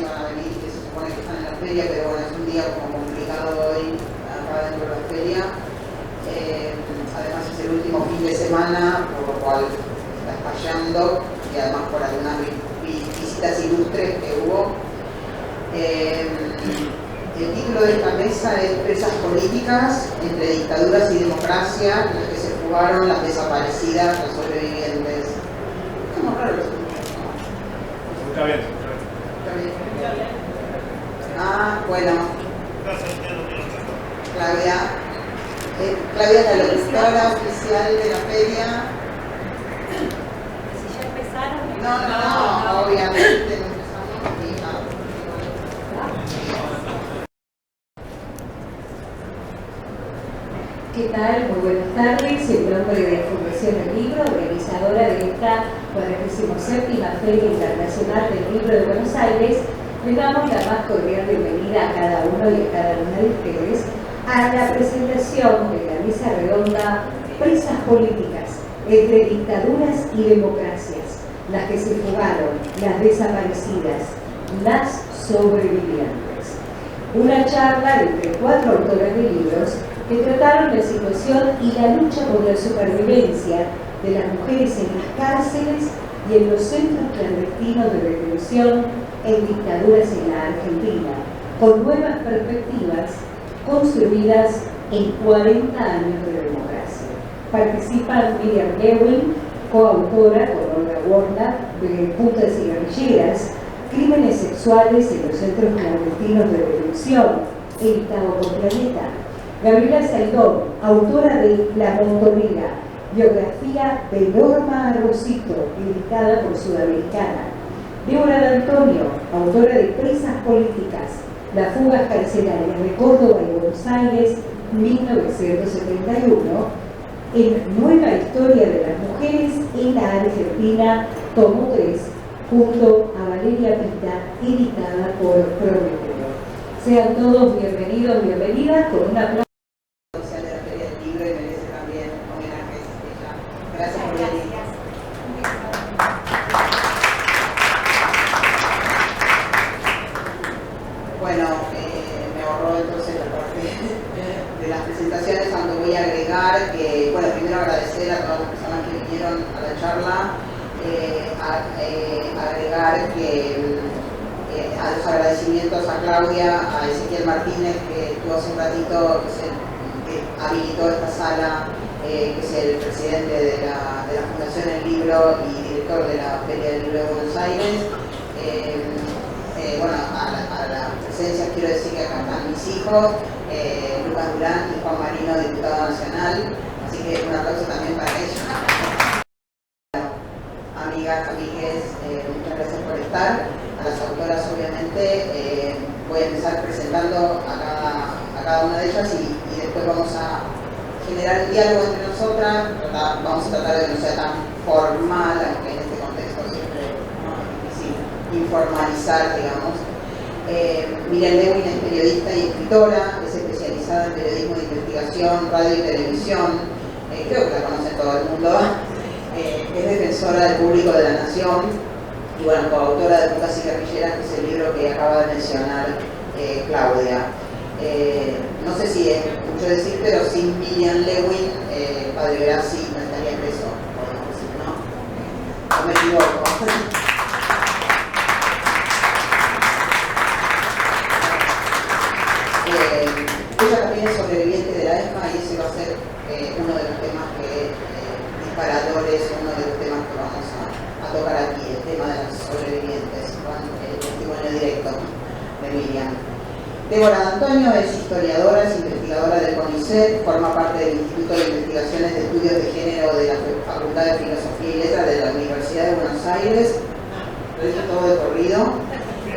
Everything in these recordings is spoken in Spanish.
iban a venir, que se supone que están en la feria, pero bueno, es un día como complicado hoy acá dentro de la feria. Además es el último fin de semana, por lo cual está estallando, y además por algunas visitas ilustres que hubo. El título de esta mesa es Presas políticas entre dictaduras y democracia, en las que se fugaron las desaparecidas, los sobrevivientes. ¿Cómo raro eso? Está bien. ¿Está bien? Ah, bueno. Claudia. Claudia es la locutora oficial de la feria. Si ya empezaron. No, obviamente no empezamos. ¿Qué tal? Muy buenas tardes. En nombre de Fundación del Libro, organizadora de esta 47ª Feria Internacional del Libro de Buenos Aires, les damos la más cordial bienvenida a cada uno y a cada una de ustedes a la presentación de la mesa redonda Presas políticas entre dictaduras y democracias, las que se fugaron, las desaparecidas, las sobrevivientes. Una charla entre 4 autoras de libros que trataron la situación y la lucha por la supervivencia de las mujeres en las cárceles y en los centros clandestinos de detención en dictaduras en la Argentina, con nuevas perspectivas construidas en 40 años de democracia. Participan Miriam Lewin, coautora con Olga Worda, de Putas y Guerrilleras, Crímenes sexuales en los centros clandestinos de detención, editado por Planeta. Gabriela Saidón, autora de La Montonera, biografía de Norma Arrocito, editada por Sudamericana. Débora D'Antonio, autora de Presas políticas, las fugas carcelarias de Córdoba y Buenos Aires, 1971, en Nueva Historia de las Mujeres en la Argentina, tomo 3, junto a Valeria Pita, editada por Prometeo. Sean todos bienvenidos, bienvenidas, con un aplauso. Social de la Feria del Libro y merece también homenajes. Gracias por venir. Bueno, me ahorró entonces la parte de las presentaciones, aunque voy a agregar que, bueno, primero agradecer a todas las personas que vinieron a la charla, agregar que a los agradecimientos a Claudia, a Ezequiel Martínez, que estuvo hace un ratito, que habilitó esta sala, que es el presidente de la Fundación El Libro y director de la Feria del Libro de Buenos Aires. Bueno, a la presencia quiero decir que acá están mis hijos, Lucas Durán y Juan Marino, diputado nacional, así que un aplauso también para ellos. Amigas, amigues, muchas gracias por estar. A las autoras, obviamente, voy a empezar presentando a cada una de ellas y después vamos a generar un diálogo entre nosotras. Vamos a tratar de que no sea tan formal, aunque en este contexto siempre es difícil informalizar, digamos. Miriam Lewin es periodista y escritora, es especializada en periodismo de investigación, radio y televisión. Creo que la conoce todo el mundo. Es defensora del público de la nación y bueno, coautora de Putas y Guerrilleras, que es el libro que acaba de mencionar Claudia. No sé si es mucho decir, pero sin Miriam Lewin, Padre Grassi no estaría preso, podemos decir, ¿no? No me equivoco. Ella también es sobreviviente de la ESMA y ese va a ser uno de los temas disparadores, uno de los temas que vamos a tocar aquí, el tema de los sobrevivientes, con el testimonio directo de Miriam. Débora D'Antonio es historiadora, es investigadora del CONICET, forma parte del Instituto de Investigaciones de Estudios de Género de la Facultad de Filosofía y Letras de la Universidad de Buenos Aires, lo dije todo de corrido,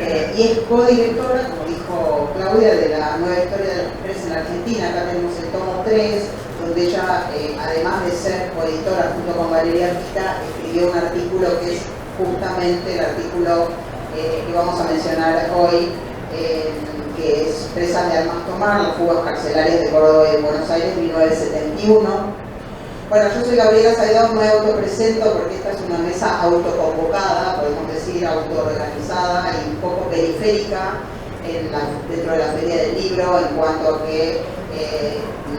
y es codirectora, como dijo Claudia, de la Nueva Historia de las Mujeres en la Argentina. Acá tenemos el tomo 3, donde ella, además de ser coeditora junto con Valeria Pita, escribió un artículo que es justamente el artículo que vamos a mencionar hoy, que es Presas de Armas Tomar, las fugas carcelarias de Córdoba y de Buenos Aires, 1971. Bueno, yo soy Gabriela Saidón, me autopresento porque esta es una mesa autoconvocada, podemos decir autoorganizada y un poco periférica dentro de la Feria del Libro, en cuanto a que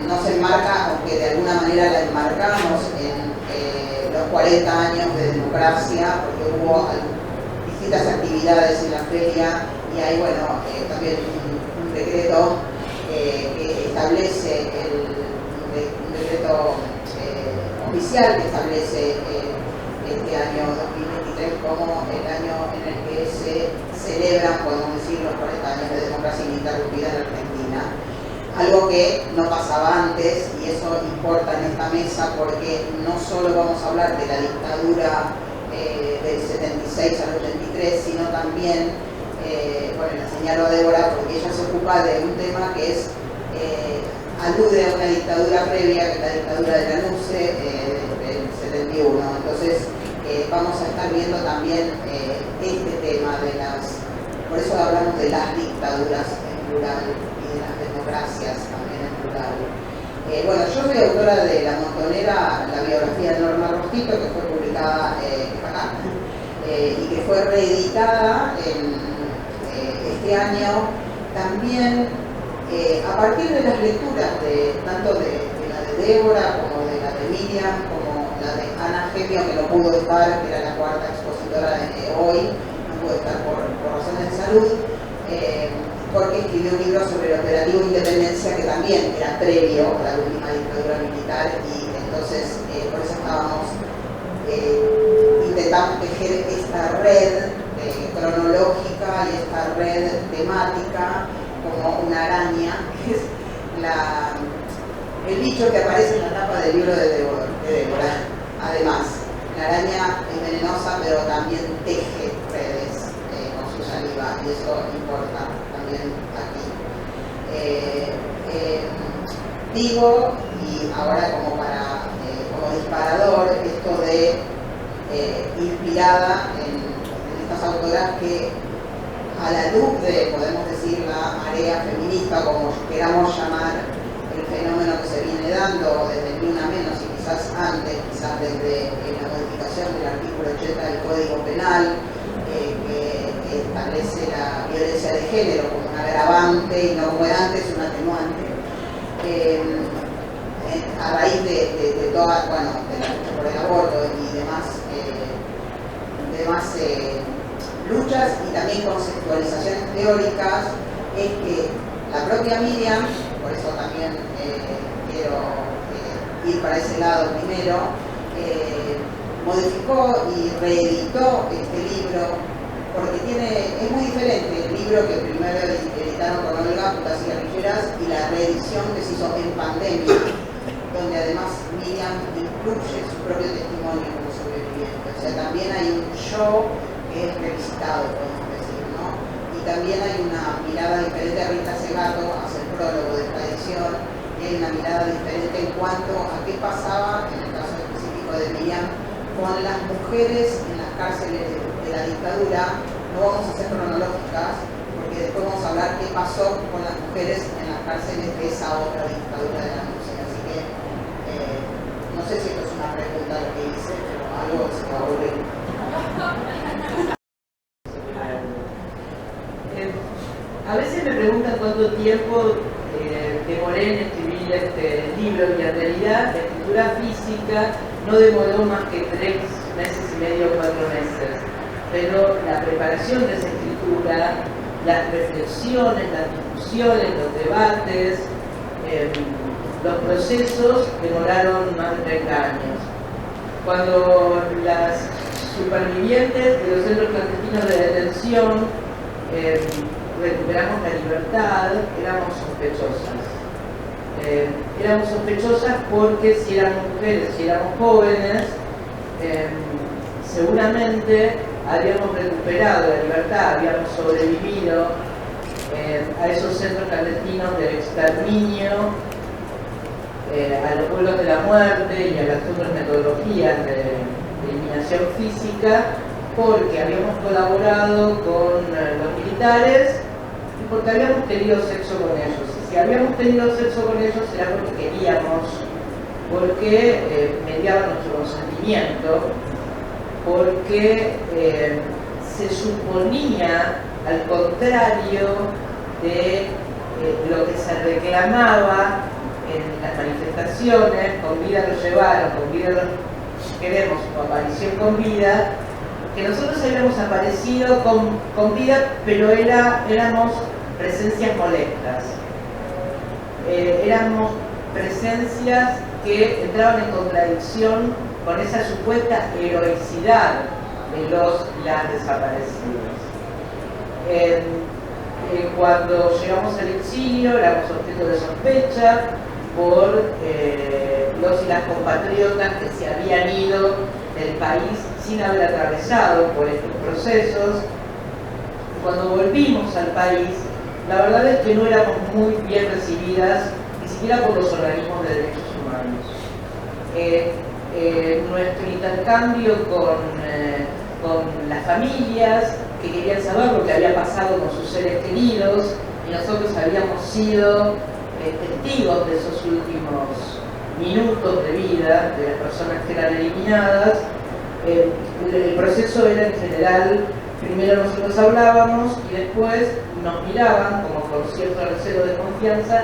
no se enmarca, o que de alguna manera la enmarcamos en los 40 años de democracia, porque hubo distintas actividades en la feria, y hay, bueno, también un decreto que establece, un decreto oficial que establece este año 2023 como el año en el que se celebran, podemos decir, los 40 años de democracia ininterrumpida en Argentina. Algo que no pasaba antes, y eso importa en esta mesa porque no solo vamos a hablar de la dictadura del 76 al 83, sino también, bueno, la señalo a Débora porque ella se ocupa de un tema que es, alude a una dictadura previa, que es la dictadura de la NUCE del 71. Entonces, vamos a estar viendo también este tema de por eso hablamos de las dictaduras en plural y de las democracias también en plural. Bueno, yo soy autora de La Montonera, la biografía de Norma Rostito, que fue publicada acá, y que fue reeditada este año también, a partir de las lecturas tanto de la de Débora como de la de Miriam, como la de Ana Gemio, que no pudo estar, que era la cuarta expositora hoy, no pudo estar por razones de salud, porque escribió un libro sobre el operativo Independencia, que también era previo a la última dictadura militar, y entonces por eso intentamos tejer esta red cronológica y esta red temática como una araña, que es el bicho que aparece en la tapa del libro de Débora. Además, la araña es venenosa, pero también teje redes con su saliva, y eso importa también aquí. Digo, y ahora como disparador, esto de inspirada en estas autoras que, a la luz de, podemos decir, la marea feminista, como queramos llamar el fenómeno que se viene dando desde Ni Una Menos y quizás antes, quizás desde la modificación del artículo 80 del Código Penal, que establece la violencia de género como un agravante y no como era antes un atenuante, a raíz de toda, bueno, de la lucha por el aborto y demás luchas y también conceptualizaciones teóricas, es que la propia Miriam, por eso también quiero ir para ese lado primero, modificó y reeditó este libro, porque es muy diferente el libro que primero editaron con Olga, Putas y Guerrilleras, y la reedición que se hizo en pandemia, donde además Miriam incluye su propio testimonio como sobreviviente. O sea, también hay un yo que es revisitado, podemos decir, ¿no? Y también hay una mirada diferente. Rita Segato hace el prólogo de esta edición, y hay una mirada diferente en cuanto a qué pasaba, en el caso específico de Miriam, con las mujeres en las cárceles de la dictadura. No vamos a ser cronológicas, porque después vamos a hablar qué pasó con las mujeres en las cárceles de esa otra dictadura de la música. Así que no sé si esto es una pregunta lo que hice, pero algo se va a volver. A veces me preguntan cuánto tiempo demoré en escribir este libro, y en realidad la escritura física no demoró más que 3 meses y medio, 4 meses. Pero la preparación de esa escritura, las reflexiones, las discusiones, los debates, los procesos demoraron más de 30 años. Cuando las supervivientes de los centros clandestinos de detención recuperamos la libertad, éramos sospechosas. Éramos sospechosas porque si éramos mujeres, si éramos jóvenes, seguramente habíamos recuperado la libertad, habíamos sobrevivido a esos centros clandestinos del exterminio, a los pueblos de la muerte y a las otras metodologías de eliminación física, porque habíamos colaborado con los militares y porque habíamos tenido sexo con ellos. Y si habíamos tenido sexo con ellos era porque queríamos, porque mediaba nuestro consentimiento, porque se suponía al contrario de lo que se reclamaba en las manifestaciones, con vida lo llevaron, con vida lo queremos, o aparición con vida, que nosotros habíamos aparecido con vida, pero éramos presencias molestas. Éramos presencias que entraban en contradicción con esa supuesta heroicidad de los y las desaparecidos. Cuando llegamos al exilio éramos objeto de sospecha por los y las compatriotas que se habían ido del país sin haber atravesado por estos procesos. Cuando volvimos al país, la verdad es que no éramos muy bien recibidas, ni siquiera por los organismos de derechos humanos. Nuestro intercambio con las familias que querían saber lo que había pasado con sus seres queridos, y nosotros habíamos sido testigos de esos últimos minutos de vida de las personas que eran eliminadas. El proceso era en general, primero nosotros hablábamos y después nos miraban como con cierto recelo de confianza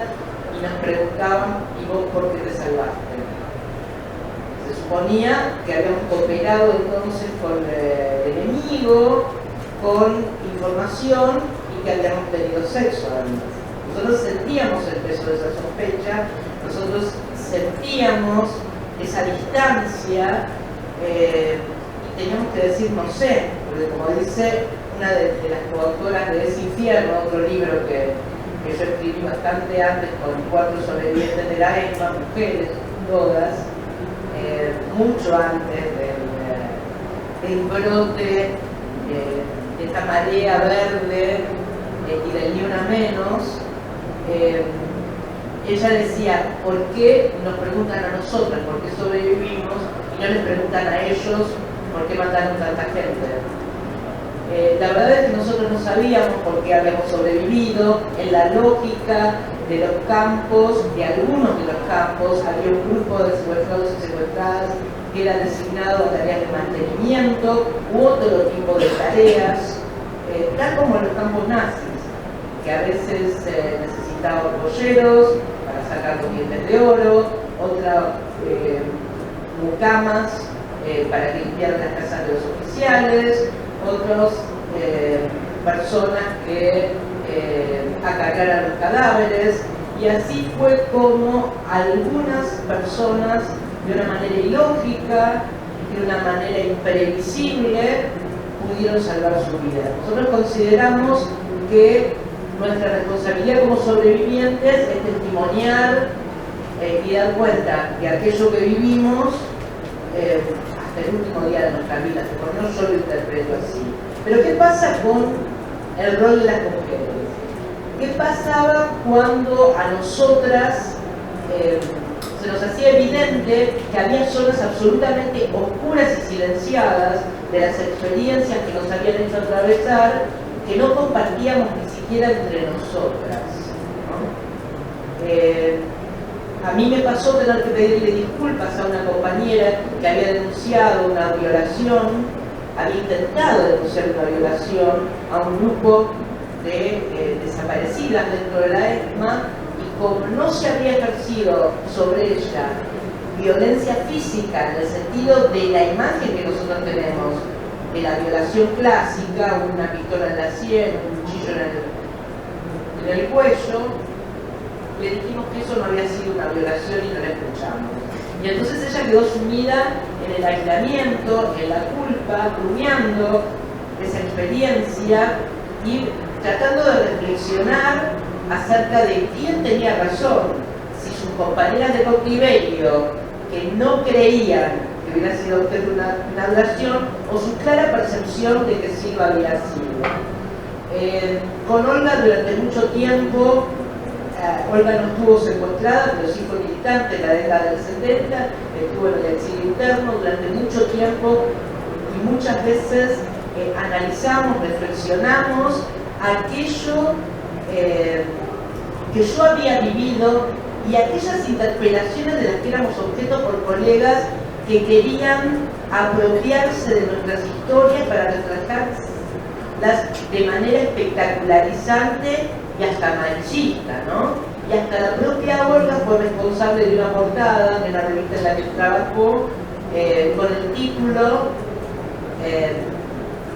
y nos preguntaban: ¿y vos por qué te salvaste? Se suponía que habíamos cooperado entonces con el enemigo, con información, y que habíamos tenido sexo además. Nosotros sentíamos el peso de esa sospecha, nosotros sentíamos esa distancia, y teníamos que decir no sé, porque como dice una de las coautoras de Ese Infierno, otro libro que yo escribí bastante antes con 4 sobrevivientes de la ESMA, mujeres, todas, mucho antes del brote de esta marea verde y del Ni Una Menos. Ella decía: ¿por qué nos preguntan a nosotras por qué sobrevivimos y no les preguntan a ellos por qué mataron tanta gente? La verdad es que nosotros no sabíamos por qué habíamos sobrevivido. En la lógica de los campos, de algunos de los campos, había un grupo de secuestrados y secuestradas que era designado a tareas de mantenimiento u otro tipo de tareas, tal como en los campos nazis, que a veces necesitaban polleros para sacar los dientes de oro, otras mucamas para limpiar las casas de los oficiales, otras personas que acarrearan los cadáveres, y así fue como algunas personas, de una manera ilógica, de una manera imprevisible, pudieron salvar su vida. Nosotros consideramos que nuestra responsabilidad como sobrevivientes es testimoniar y dar cuenta de aquello que vivimos hasta el último día de nuestras vidas, porque no yo lo interpreto así. Pero ¿qué pasa con el rol de las mujeres? ¿Qué pasaba cuando a nosotras se nos hacía evidente que había zonas absolutamente oscuras y silenciadas de las experiencias que nos habían hecho atravesar, que no compartíamos ni siquiera entre nosotras, ¿no? A mí me pasó tener que pedirle disculpas a una compañera que había denunciado una violación, había intentado denunciar una violación a un grupo de desaparecidas dentro de la ESMA, y como no se había ejercido sobre ella violencia física en el sentido de la imagen que nosotros tenemos de la violación clásica, una pistola en la sien, un cuchillo en el cuello, le dijimos que eso no había sido una violación y no la escuchamos. Y entonces ella quedó sumida en el aislamiento, en la culpa, rumiando esa experiencia y tratando de reflexionar acerca de quién tenía razón, si sus compañeras de cautiverio, que no creían que hubiera sido objeto de una violación, o su clara percepción de que sí lo había sido. Con Olga durante mucho tiempo, Olga no estuvo secuestrada, pero sí fue militante en la década del 70, estuvo en el exilio interno durante mucho tiempo, y muchas veces analizamos, reflexionamos aquello que yo había vivido y aquellas interpelaciones de las que éramos objeto por colegas que querían apropiarse de nuestras historias para reflejar de manera espectacularizante y hasta machista, ¿no? Y hasta la propia Olga fue responsable de una portada de la revista en la que trabajó con el título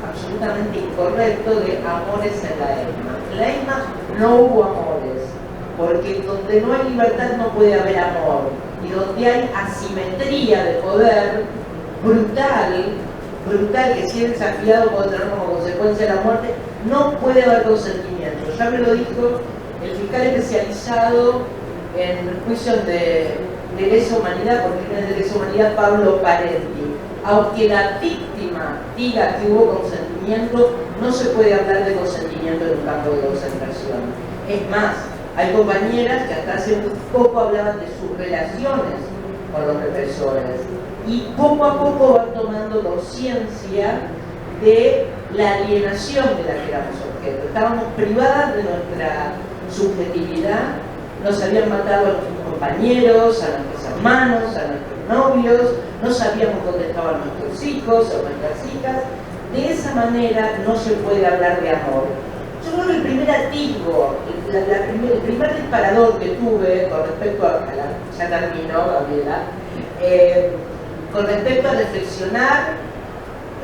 absolutamente incorrecto de Amores en la ESMA. En la ESMA no hubo amores, porque donde no hay libertad no puede haber amor, y donde hay asimetría de poder brutal, que si es desafiado puede tener como consecuencia la muerte, no puede haber consentimiento. Ya me lo dijo el fiscal especializado en juicios de lesa humanidad, por crímenes de lesa humanidad, Pablo Parenti. Aunque la víctima diga que hubo consentimiento, no se puede hablar de consentimiento en un campo de concentración. Es más, hay compañeras que hasta hace poco hablaban de sus relaciones con los represores, y poco a poco van tomando conciencia de la alienación de la que éramos objeto. Estábamos privadas de nuestra subjetividad, nos habían matado a nuestros compañeros, a nuestros hermanos, a nuestros novios, no sabíamos dónde estaban nuestros hijos o nuestras hijas. De esa manera no se puede hablar de amor. Yo creo que el primer atisbo, el primer disparador que tuve con respecto a ya terminó, Gabriela, con respecto a reflexionar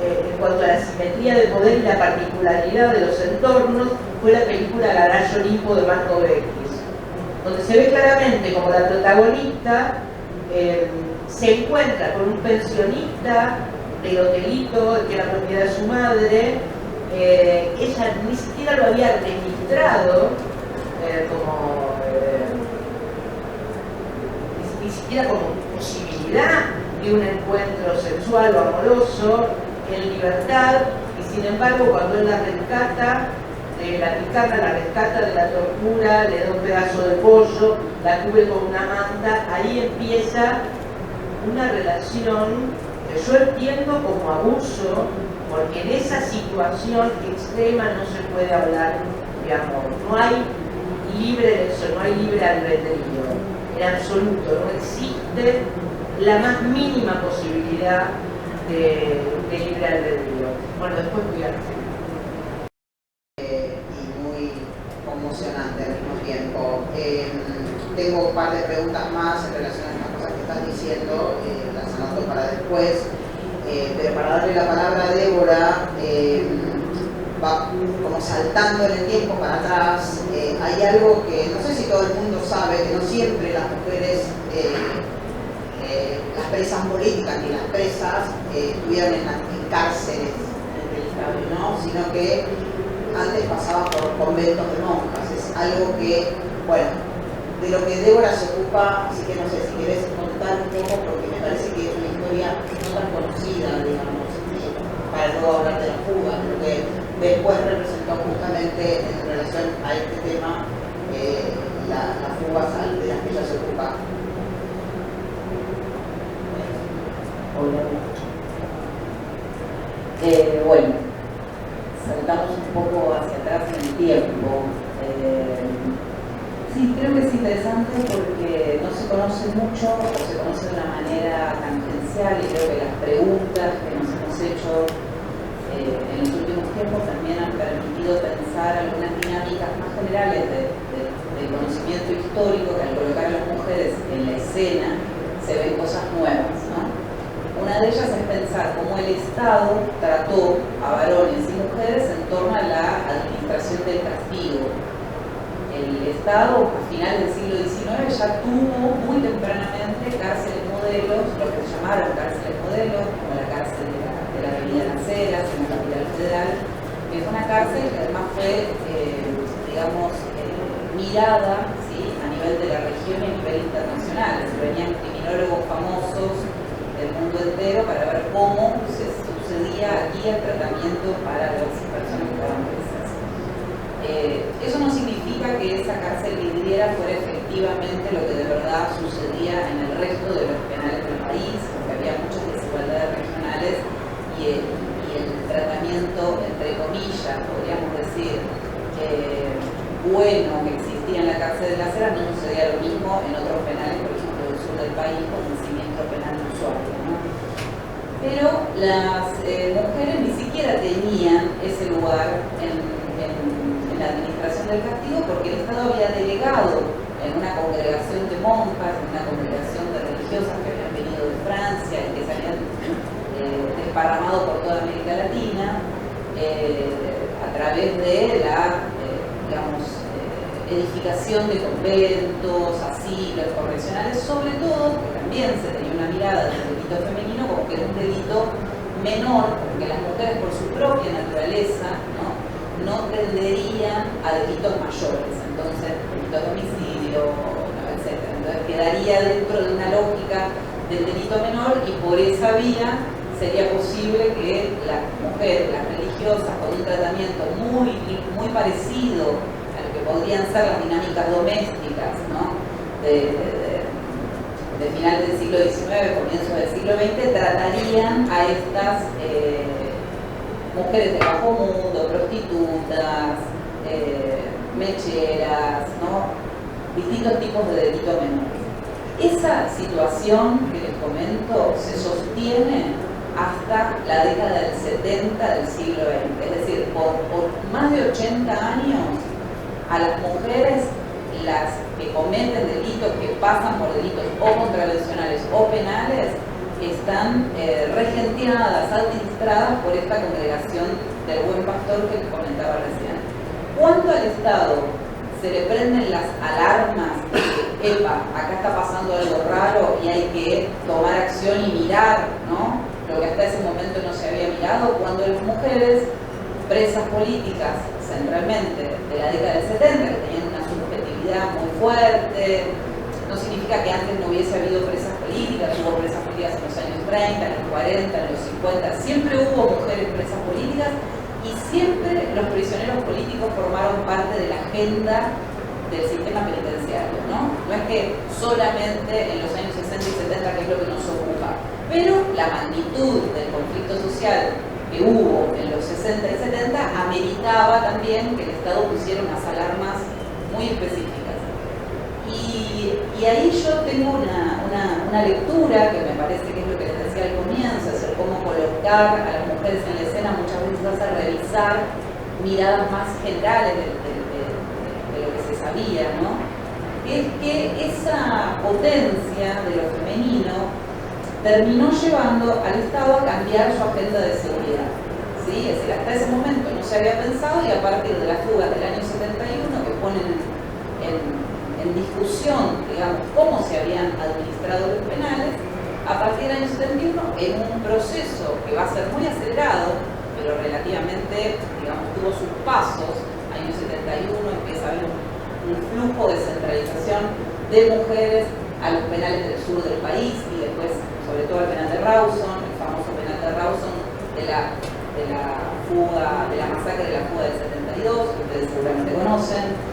en cuanto a la simetría de poder y la particularidad de los entornos, fue la película Garayo Olimpo de Marco Beckis, donde se ve claramente como la protagonista se encuentra con un pensionista del hotelito que era propiedad de su madre. Ella ni siquiera lo había registrado ni siquiera como posibilidad de un encuentro sexual o amoroso en libertad, y sin embargo cuando él la rescata, la rescata de la tortura, le da un pedazo de pollo, la cubre con una manta, ahí empieza una relación que yo entiendo como abuso, porque en esa situación extrema no se puede hablar de amor. No hay libre elección, no hay libre albedrío, en absoluto, no existe la más mínima posibilidad de libre albedrío. Bueno, después voy a decir. Y muy conmocionante al mismo tiempo. Tengo un par de preguntas más en relación a las cosas que estás diciendo, las anoto para después, pero para darle la palabra a Débora, va como saltando en el tiempo para atrás. Hay algo que no sé si todo el mundo sabe, que no siempre las mujeres, las presas políticas ni las presas estuvieron en cárceles, ¿no? Sino que antes pasaban por conventos de monjas. Es algo que, bueno, de lo que Débora se ocupa, así que no sé si querés contar un poco, porque me parece que es una historia no tan conocida, digamos, para luego hablar de la fuga, pero que después representó justamente en relación a este tema las fugas de las que ella se ocupa. Bueno, saltamos un poco hacia atrás en el tiempo. Sí, creo que es interesante porque no se conoce mucho o se conoce de una manera tangencial, y creo que las preguntas que nos hemos hecho en los últimos tiempos también han permitido pensar algunas dinámicas más generales del conocimiento histórico, que al colocar a las mujeres en la escena se ven cosas nuevas, ¿no? Una de ellas es pensar cómo el Estado trató a varones y mujeres en torno a la administración del castigo. El Estado, a finales del siglo XIX, ya tuvo muy tempranamente cárceles modelos, lo que se llamaron cárceles modelos, como la cárcel de la Avenida Las Heras, en la capital federal, que es una cárcel que además fue, digamos, mirada, ¿sí?, a nivel de la región y a nivel internacional. Se venían criminólogos famosos del mundo entero para ver cómo se sucedía aquí el tratamiento para las personas que estaban presas. Eso no significa que esa cárcel vidriera fuera efectivamente lo que de verdad sucedía en el resto de los penales del país, porque había muchas desigualdades regionales y el tratamiento, entre comillas, podríamos decir, bueno que existía en la cárcel de Las Heras, no sucedía lo mismo en otros penales, por ejemplo, del sur del país, como el cimiento penal de Ushuaia, ¿no? Pero las mujeres ni siquiera siquiera tenían ese lugar en la administración del castigo, porque el Estado había delegado en una congregación de monjas, en una congregación de religiosas que habían venido de Francia y que se habían desparramado por toda América Latina, a través de la, edificación de conventos, asilos, correccionales, sobre todo, que también se tenía una mirada del delito femenino como que era un delito menor, porque las mujeres por su propia naturaleza no tenderían a delitos mayores, entonces delitos de homicidio, etc. Entonces quedaría dentro de una lógica del delito menor y por esa vía sería posible que las mujeres, las religiosas, con un tratamiento muy parecido a lo que podrían ser las dinámicas domésticas, ¿no? de final del siglo XIX, comienzo del siglo XX, tratarían a estas mujeres de bajo mundo, prostitutas, mecheras, ¿no? Distintos tipos de delitos menores. Esa situación que les comento se sostiene hasta la década del 70 del siglo XX, es decir, por más de 80 años a las mujeres, las que cometen delitos, que pasan por delitos o contravencionales o penales, están regenteadas, administradas por esta congregación del Buen Pastor que les comentaba recién. Cuando al Estado se le prenden las alarmas de que, epa, acá está pasando algo raro y hay que tomar acción y mirar, ¿no?, lo que hasta ese momento no se había mirado, cuando las mujeres presas políticas, centralmente de la década del 70, que tenían una subjetividad muy fuerte, no significa que antes no hubiese habido presas políticas, hubo presas políticas en los años 30, en los 40, en los 50, siempre hubo mujeres presas políticas y siempre los prisioneros políticos formaron parte de la agenda del sistema penitenciario, ¿no? No es que solamente en los años 60 y 70, que es lo que nos ocupa, pero la magnitud del conflicto social que hubo en los 60 y 70 ameritaba también que el Estado pusiera unas alarmas muy específicas. Y ahí yo tengo una lectura que me parece que es lo que les decía al comienzo, es cómo colocar a las mujeres en la escena muchas veces hace revisar miradas más generales de lo que se sabía, ¿no? Es que esa potencia de lo femenino terminó llevando al Estado a cambiar su agenda de seguridad, ¿sí? Es decir, hasta ese momento no se había pensado y a partir de la fuga del año 71 que ponen en discusión, digamos, cómo se habían administrado los penales, a partir del año 71, en un proceso que va a ser muy acelerado, pero relativamente, digamos, tuvo sus pasos, año 71 empieza a haber un flujo de centralización de mujeres a los penales del sur del país y después, sobre todo el penal de Rawson, el famoso penal de Rawson de la fuga, de la masacre de la fuga del 72, que ustedes seguramente conocen.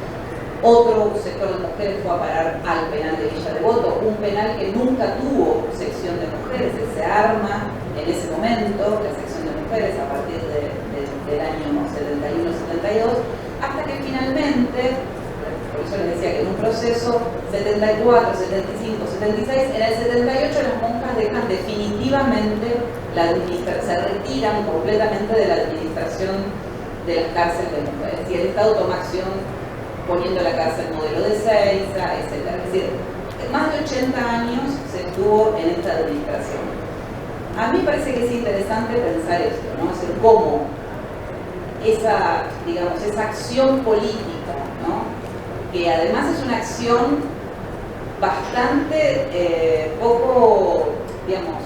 Otro sector de mujeres fue a parar al penal de Villa Devoto, un penal que nunca tuvo sección de mujeres, se arma en ese momento la sección de mujeres a partir del año 71-72, hasta que finalmente, por eso les decía que en un proceso 74, 75, 76, en el 78 las monjas dejan definitivamente la administración, se retiran completamente de la administración de las cárceles de mujeres y el Estado toma acción poniendo la cárcel modelo de Ezeiza, etc. Es decir, más de 80 años se estuvo en esta administración. A mí me parece que es interesante pensar esto, ¿no? Es decir, cómo esa, digamos, esa acción política, ¿no?, que además es una acción bastante poco, digamos,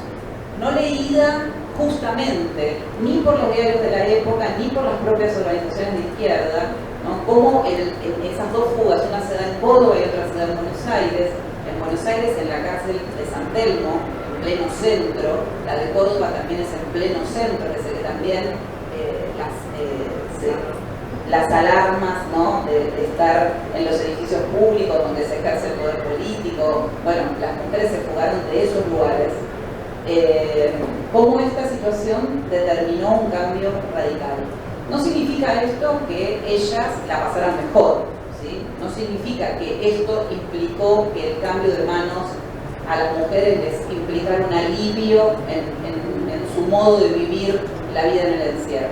no leída justamente ni por los diarios de la época ni por las propias organizaciones de izquierda, ¿no? Como en esas dos fugas, una se da en Córdoba y otra se da en Buenos Aires. En Buenos Aires, en la cárcel de San Telmo, en pleno centro, la de Córdoba también es en pleno centro, es decir, que también las alarmas, ¿no?, de estar en los edificios públicos donde se ejerce el poder político, bueno, las mujeres se fugaron de esos lugares. Cómo esta situación determinó un cambio radical. No significa esto que ellas la pasaran mejor, ¿sí? No significa que esto implicó que el cambio de manos a las mujeres les implicara un alivio en su modo de vivir la vida en el encierro.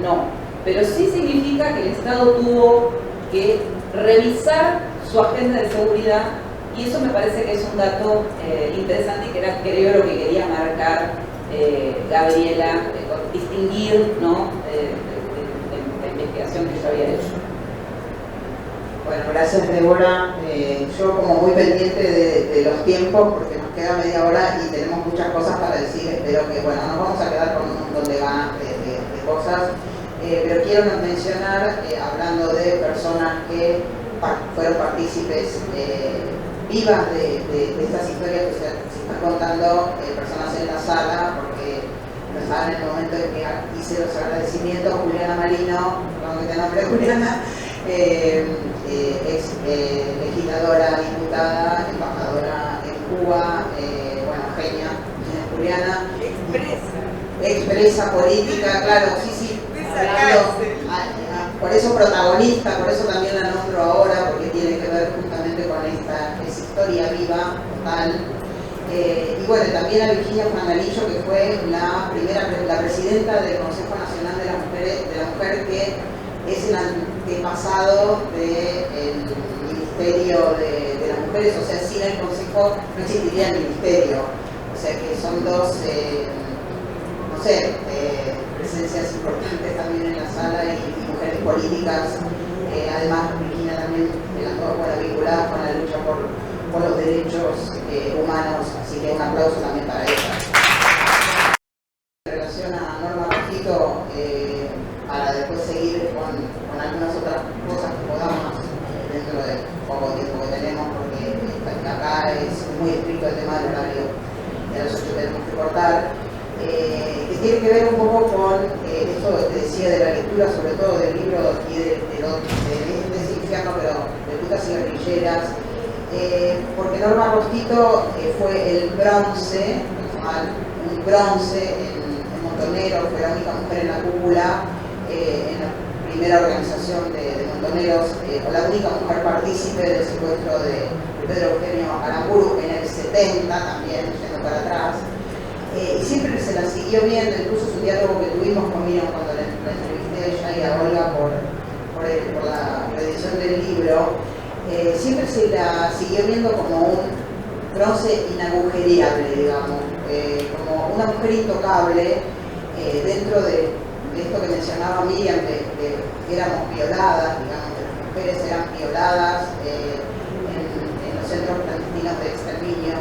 No, pero sí significa que el Estado tuvo que revisar su agenda de seguridad, y eso me parece que es un dato interesante y que era, creo, lo que quería marcar Gabriela, distinguir, ¿no?, la investigación que yo había hecho. Bueno, gracias, Débora. Yo como muy pendiente de los tiempos, porque nos queda media hora y tenemos muchas cosas para decir. Espero que, bueno, nos vamos a quedar con un montón de ganas de cosas, pero quiero mencionar, hablando de personas que fueron partícipes vivas de estas historias que se están contando, personas en la sala, porque no estaban en el momento en que hice los agradecimientos. Juliana Marino, perdón que te nombre Juliana, ex legisladora, diputada, embajadora en Cuba, bueno, genia, Juliana. Expresa política, claro, sí, hablando, por eso protagonista, por eso también la nombro ahora, porque tiene que ver justamente con esa historia viva, total. Y bueno, también a Virginia Frangalillo, que fue la presidenta del Consejo Nacional de la Mujer, que es el antepasado del Ministerio de las Mujeres. O sea, sin el Consejo no existiría el Ministerio. O sea que son dos, no sé, presencias importantes también en la sala, y mujeres políticas. Además, Virginia también, las dos, bueno, vinculadas con la lucha por los derechos humanos. Así que un aplauso también para ella. En relación a Norma Rojito, para después seguir con algunas otras cosas que podamos dentro del poco tiempo que tenemos, porque acá es muy estricto el tema del horario, y a las 8 tenemos que cortar, que tiene que ver un poco con esto que te decía de la lectura, sobre todo del libro y de este infierno, pero de putas y guerrilleras, porque Norma Rojito fue el bronce, un bronce en Montoneros, fue la única mujer en la cúpula, en la primera organización de Montoneros, o la única mujer partícipe del secuestro de Pedro Eugenio Aramburu en el 70, también yendo para atrás. Y siempre se la siguió viendo, incluso su diálogo que tuvimos con Miriam cuando la entrevisté a ella y a Olga por la reedición del libro, siempre se la siguió viendo como un bronce inagujereable, digamos, como una mujer intocable, dentro de esto que mencionaba Miriam, que éramos violadas, digamos, que las mujeres eran violadas en los centros clandestinos de exterminio.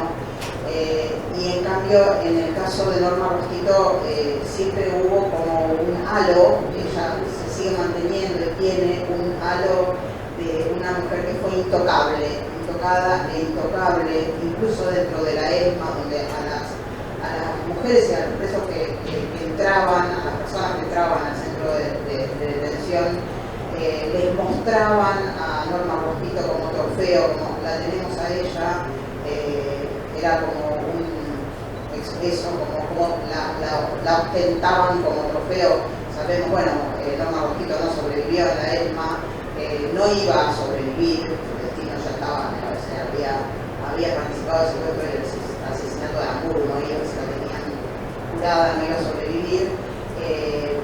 Y en cambio, en el caso de Norma Rojito, siempre hubo como un halo, ella se sigue manteniendo y tiene un halo de una mujer que fue intocable, intocada e intocable, incluso dentro de la ESMA, donde a las mujeres y a los presos que entraban, a las personas que entraban al centro de detención, les mostraban a Norma Rojito como trofeo, como la tenemos a ella. Era como eso, como la ostentaban como trofeo. Sabemos, bueno, Norma Rojito no sobrevivió a la ESMA, no iba a sobrevivir, su destino ya estaba, había participado del secuestro y el asesinato de Aramburu, no iba, se la tenían jurada, no iba a sobrevivir,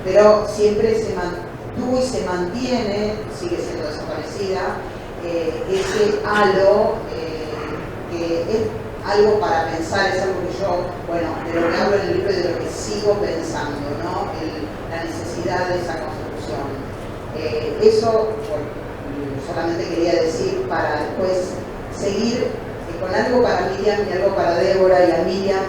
pero siempre se mantuvo y se mantiene, sigue siendo desaparecida, ese halo, que es algo para pensar, es algo que yo, bueno, de lo que hablo en el libro y de lo que sigo pensando, ¿no? La necesidad de esa construcción. Eso solamente quería decir para después seguir con algo para Miriam y algo para Débora y a Miriam.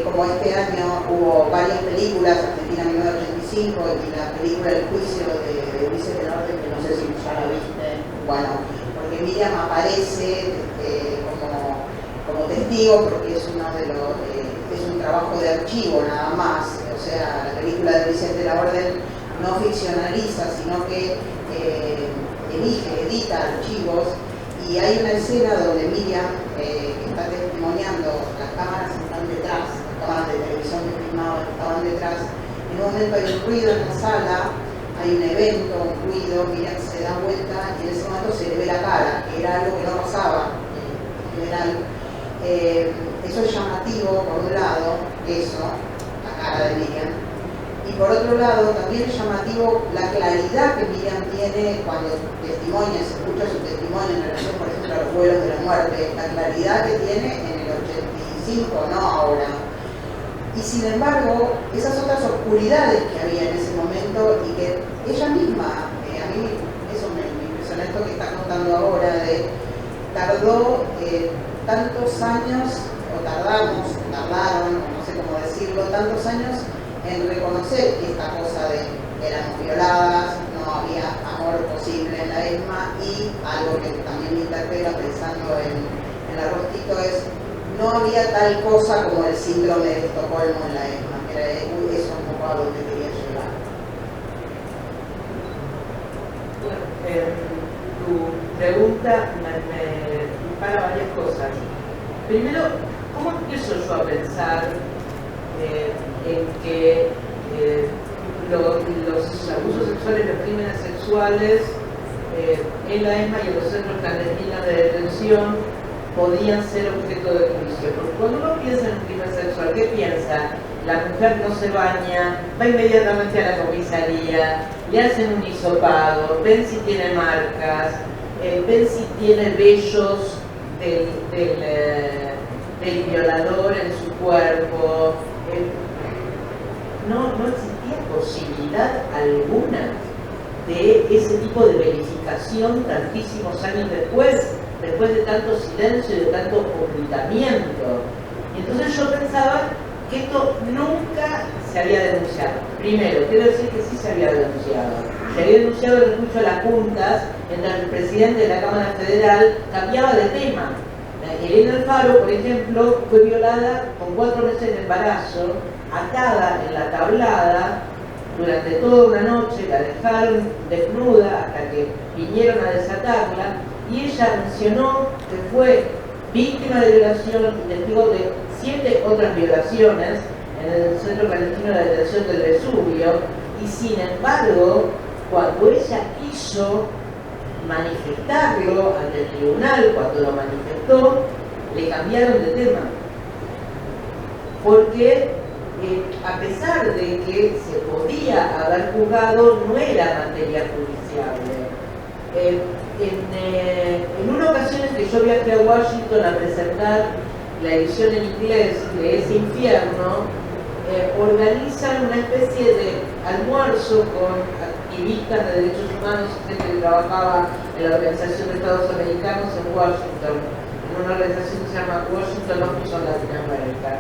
Como este año hubo varias películas, Argentina 1985 y la película El Juicio de Ulises del Norte, que no sé si ya la viste, bueno, porque Miriam aparece como testigo, porque es un trabajo de archivo nada más. O sea, la película de Vicente La Orden no ficcionaliza, sino que edita archivos, y hay una escena donde Miriam está testimoniando, las cámaras están detrás, las cámaras de televisión que filmaban estaban detrás. En un momento hay un ruido en la sala, hay un evento, un ruido, Miriam se da vuelta y en ese momento se le ve la cara, que era algo que no pasaba en general. Eso es llamativo, por un lado, eso, la cara de Miriam, Y por otro lado, también es llamativo la claridad que Miriam tiene cuando testimonia, se escucha su testimonio en relación, por ejemplo, a los vuelos de la muerte, la claridad que tiene en el 85, no ahora. Y sin embargo, esas otras oscuridades que había en ese momento y que ella misma, a mí eso me impresiona esto que está contando ahora, de tardó tantos años, o tardaron, no sé cómo decirlo, tantos años en reconocer esta cosa de éramos violadas, no había amor posible en la ESMA, y algo que también me interpela pensando en la Rostito es no había tal cosa como el síndrome de Estocolmo en la ESMA, que era eso un poco a donde quería llegar. Bueno, tu pregunta me dispara varias cosas. Primero, ¿cómo empiezo yo a pensar en que los abusos sexuales, los crímenes sexuales en la ESMA y en los centros clandestinos de detención podían ser objeto de juicio? Porque cuando uno piensa en un crimen sexual, ¿qué piensa? La mujer no se baña, va inmediatamente a la comisaría, le hacen un hisopado, ven si tiene marcas, ven si tiene vellos del violador en su cuerpo. No existía posibilidad alguna de ese tipo de verificación tantísimos años después de tanto silencio y de tanto ocultamiento. Y entonces yo pensaba que esto nunca se había denunciado. Primero, quiero decir que sí se había denunciado. Se había denunciado el escucho a las juntas, en donde el presidente de la Cámara Federal cambiaba de tema. Elena Alfaro, por ejemplo, fue violada con 4 meses de embarazo, atada en la tablada, durante toda una noche, la dejaron desnuda hasta que vinieron a desatarla, y ella mencionó que fue víctima de violación y testigo de 7 otras violaciones en el Centro Clandestino de Detención del Vesubio, y sin embargo, cuando ella quiso manifestarlo ante el tribunal, cuando lo manifestó, le cambiaron de tema. Porque a pesar de que se podía haber juzgado, no era materia judiciable. En una ocasión en que yo viajé a Washington a presentar la edición en inglés de Ese Infierno, organizan una especie de almuerzo con activistas de derechos humanos, gente que trabajaba en la Organización de Estados Americanos en Washington, en una organización que se llama Washington Office on Latinoamérica.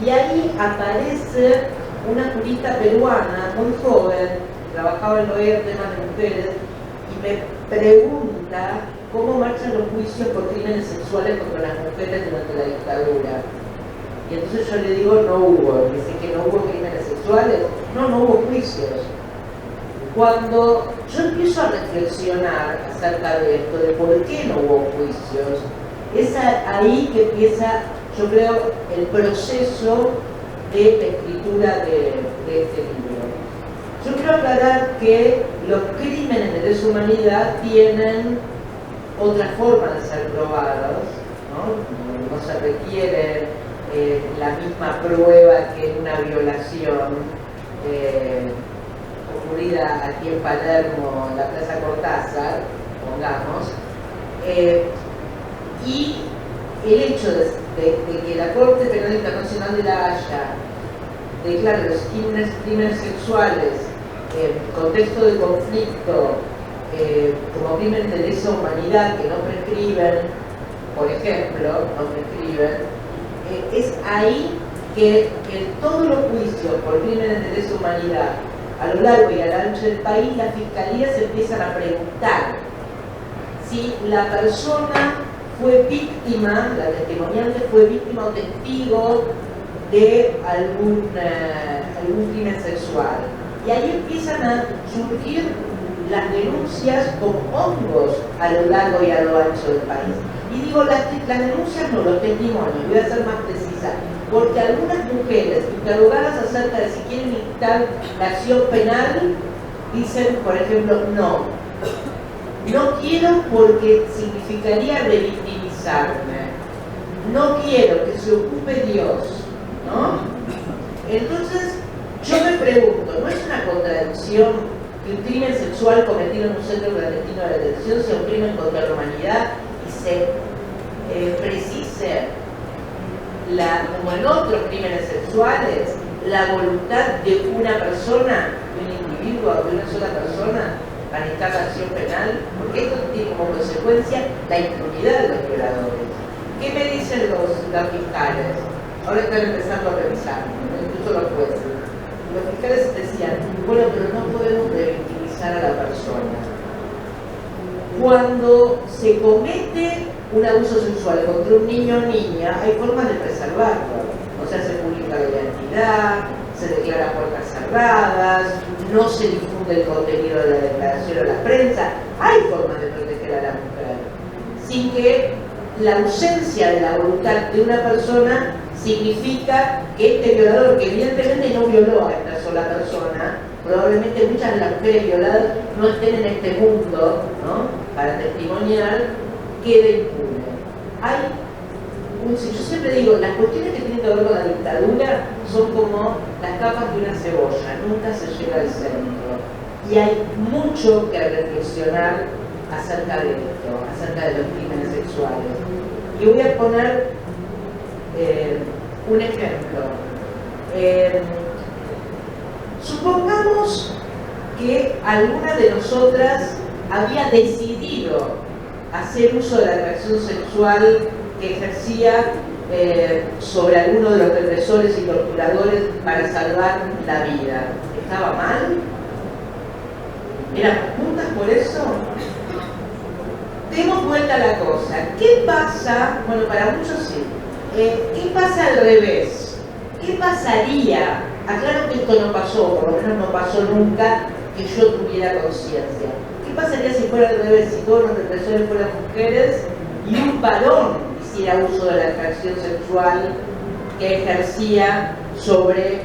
Y ahí aparece una jurista peruana muy joven, trabajaba en OEA, temas de mujeres, y me pregunta cómo marchan los juicios por crímenes sexuales contra las mujeres durante la dictadura. Y entonces yo le digo, no hubo. Dice que no hubo crímenes sexuales. No hubo juicios. Cuando yo empiezo a reflexionar acerca de esto, de por qué no hubo juicios, es ahí que empieza, yo creo, el proceso de la escritura de este libro. Yo quiero aclarar que los crímenes de lesa humanidad tienen otra forma de ser probados, no se requiere la misma prueba que en una violación ocurrida aquí en Palermo, en la Plaza Cortázar, pongamos, y el hecho de que la Corte Penal Internacional de La Haya declare los crímenes sexuales en contexto de conflicto como crímenes de lesa humanidad que no prescriben, por ejemplo, es ahí que en todos los juicios por crímenes de lesa humanidad a lo largo y a lo ancho del país, las fiscalías empiezan a preguntar si la persona fue víctima, la testimoniante fue víctima o testigo de algún crimen sexual. Y ahí empiezan a surgir las denuncias con hongos a lo largo y a lo ancho del país. Y digo las denuncias, no los testimonios, voy a ser más precisa, porque algunas mujeres interrogadas acerca de si quieren dictar la acción penal dicen, por ejemplo, no quiero porque significaría revictimizarme, no quiero, que se ocupe Dios, ¿no? Entonces Yo me pregunto, ¿no es una contradicción que un crimen sexual cometido en un centro clandestino de detención sea un crimen contra la humanidad y se precise, como en otros crímenes sexuales, la voluntad de una persona, de un individuo, de una sola persona, para instar la acción penal? Porque esto tiene como consecuencia la impunidad de los violadores. ¿Qué me dicen los fiscales? Ahora están empezando a revisar, incluso los jueces. Los fiscales decían, bueno, pero no podemos revictimizar a la persona. Cuando se comete un abuso sexual contra un niño o niña, hay formas de preservarlo. O sea, se publica la identidad, se declara puertas cerradas, no se difunde el contenido de la declaración a la prensa. Hay formas de proteger a la mujer, sin que la ausencia de la voluntad de una persona significa que este violador, que evidentemente no violó a esta sola persona, probablemente muchas de las mujeres violadas no estén en este mundo, ¿no?, para testimoniar, quede impune. Yo siempre digo, las cuestiones que tienen que ver con la dictadura son como las capas de una cebolla, nunca se llega al centro. Y hay mucho que reflexionar acerca de esto, acerca de los crímenes sexuales. Y voy a poner un ejemplo. Supongamos que alguna de nosotras había decidido hacer uso de la atracción sexual que ejercía sobre alguno de los represores y torturadores para salvar la vida. ¿Estaba mal? ¿Éramos juntas por eso? Demos vuelta a la cosa. ¿Qué pasa? Bueno, para muchos sí. ¿Qué pasa al revés? ¿Qué pasaría? Aclaro que esto no pasó, por lo menos no pasó nunca que yo tuviera conciencia. ¿Qué pasaría si fuera al revés? Si todos los represores fueran mujeres y un varón hiciera uso de la atracción sexual que ejercía sobre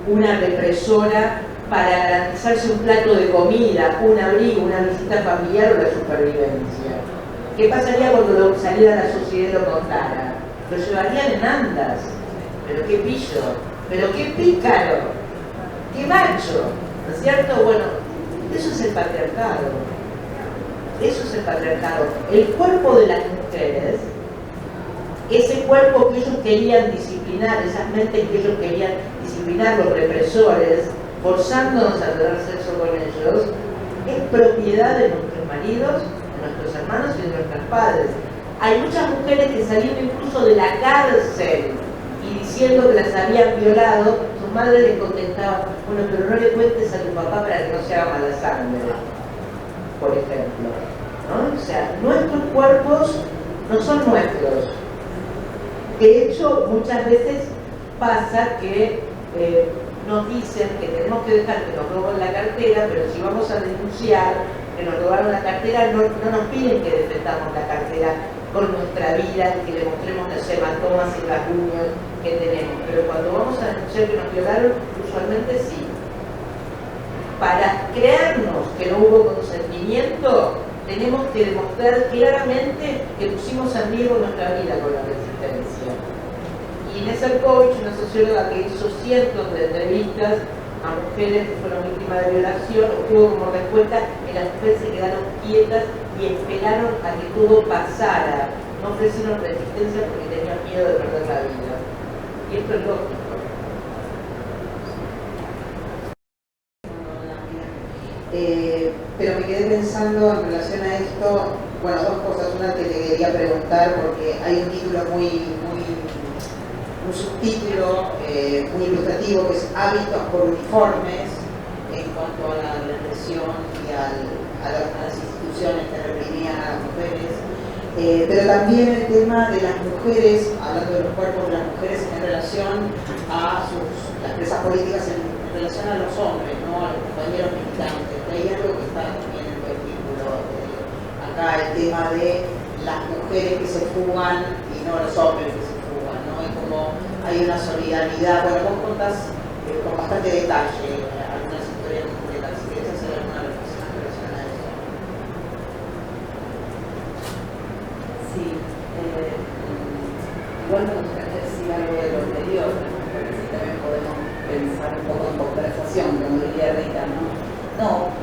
una represora para garantizarse un plato de comida, un abrigo, una visita familiar o la supervivencia. ¿Qué pasaría cuando saliera a la sociedad y lo contara? Lo llevarían en andas. Pero qué pillo, pero qué pícaro, qué macho, ¿no es cierto? Bueno, eso es el patriarcado. Eso es el patriarcado. El cuerpo de las mujeres, ese cuerpo que ellos querían disciplinar, esas mentes que ellos querían disciplinar, los represores, forzándonos a tener sexo con ellos, es propiedad de nuestros maridos, de nuestros hermanos y de nuestros padres. Hay muchas mujeres que saliendo incluso de la cárcel y diciendo que las habían violado, sus madres les contestaban, bueno, pero no le cuentes a tu papá para que no se haga mala sangre, por ejemplo, ¿no? O sea, nuestros cuerpos no son nuestros. De hecho, muchas veces pasa que nos dicen que tenemos que dejar que nos roben la cartera, pero si vamos a denunciar que nos robaron la cartera, no nos piden que defendamos la cartera con nuestra vida y que le mostremos los hematomas y rasguños que tenemos. Pero cuando vamos a denunciar que nos violaron, usualmente sí. Para creernos que no hubo consentimiento, tenemos que demostrar claramente que pusimos en riesgo nuestra vida con la resistencia. Y Inés Erkovich, una socióloga que hizo cientos de entrevistas a mujeres que fueron víctimas de violación, obtuvo como respuesta que las mujeres se quedaron quietas y esperaron a que todo pasara. No ofrecieron resistencia porque tenían miedo de perder la vida. Y esto es lógico. Pero me quedé pensando en relación a esto, bueno, dos cosas. Una que te quería preguntar, porque hay un título un subtítulo muy ilustrativo, que es Hábitos por uniformes, en cuanto a la represión y a las instituciones que reprimían a las mujeres. Pero también el tema de las mujeres, hablando de los cuerpos de las mujeres en relación a las presas políticas, en relación a los hombres, ¿no?, a los compañeros militantes. Hay algo que está también en el título acá, el tema de las mujeres que se fugan y no los hombres que se fugan, ¿no? Y como hay una solidaridad. Bueno, vos contás con bastante detalle algunas historias concretas. Si querés hacer alguna reflexión en relación a eso. Sí, igual me gustaría decir algo de lo anterior, porque si también podemos pensar un poco en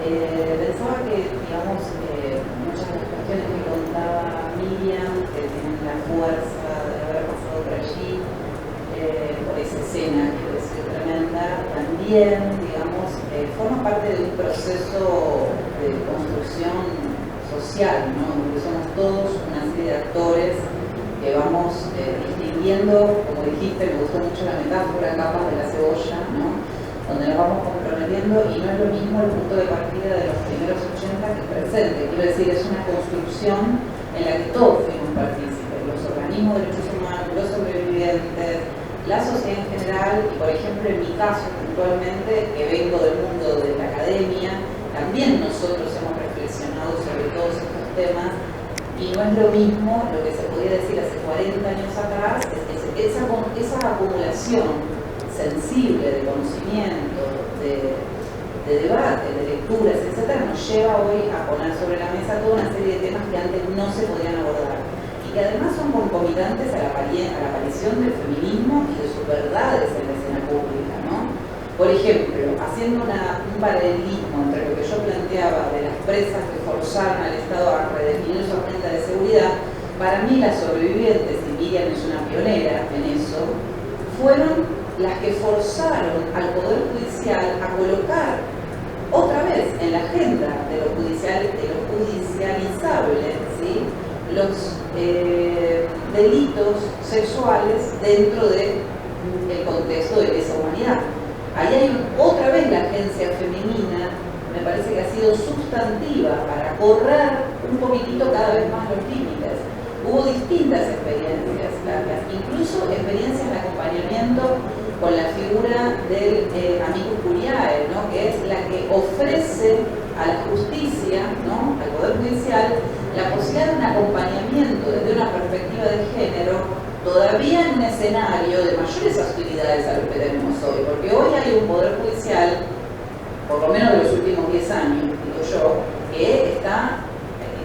Pensaba que, digamos, muchas de las cuestiones que contaba Miriam, que tienen la fuerza de haber pasado por allí, por esa escena, quiero decir, tremenda, también, digamos, forma parte de un proceso de construcción social, ¿no? Donde somos todos una serie de actores que vamos distinguiendo, como dijiste, me gustó mucho la metáfora, capas de la cebolla, ¿no? Donde nos vamos comprometiendo y no es lo mismo el punto de partida de los primeros 80 que el presente. Quiero decir, es una construcción en la que todos fuimos partícipes, los organismos de derechos humanos, los sobrevivientes, la sociedad en general, y por ejemplo en mi caso puntualmente, que vengo del mundo de la academia, también nosotros hemos reflexionado sobre todos estos temas, y no es lo mismo lo que se podía decir hace 40 años atrás, esa acumulación sensible de conocimiento, de debate, de lecturas, etc., nos lleva hoy a poner sobre la mesa toda una serie de temas que antes no se podían abordar y que además son concomitantes a la aparición del feminismo y de sus verdades en la escena pública, ¿no? Por ejemplo, haciendo un paralelismo entre lo que yo planteaba de las presas que forzaron al Estado a redefinir su agenda de seguridad, para mí las sobrevivientes, y Miriam es una pionera en eso, fueron las que forzaron al Poder Judicial a colocar otra vez en la agenda de lo judicializable, ¿sí?, los delitos sexuales dentro del contexto de esa humanidad. Ahí hay otra vez la agencia femenina, me parece que ha sido sustantiva para correr un poquitito cada vez más los límites. Hubo distintas experiencias, incluso experiencias de acompañamiento con la figura del amicus curiae, ¿no?, que es la que ofrece a la justicia, ¿no?, al Poder Judicial, la posibilidad de un acompañamiento desde una perspectiva de género, todavía en un escenario de mayores hostilidades a lo que tenemos hoy, porque hoy hay un Poder Judicial, por lo menos de los últimos 10 años, digo yo, que está,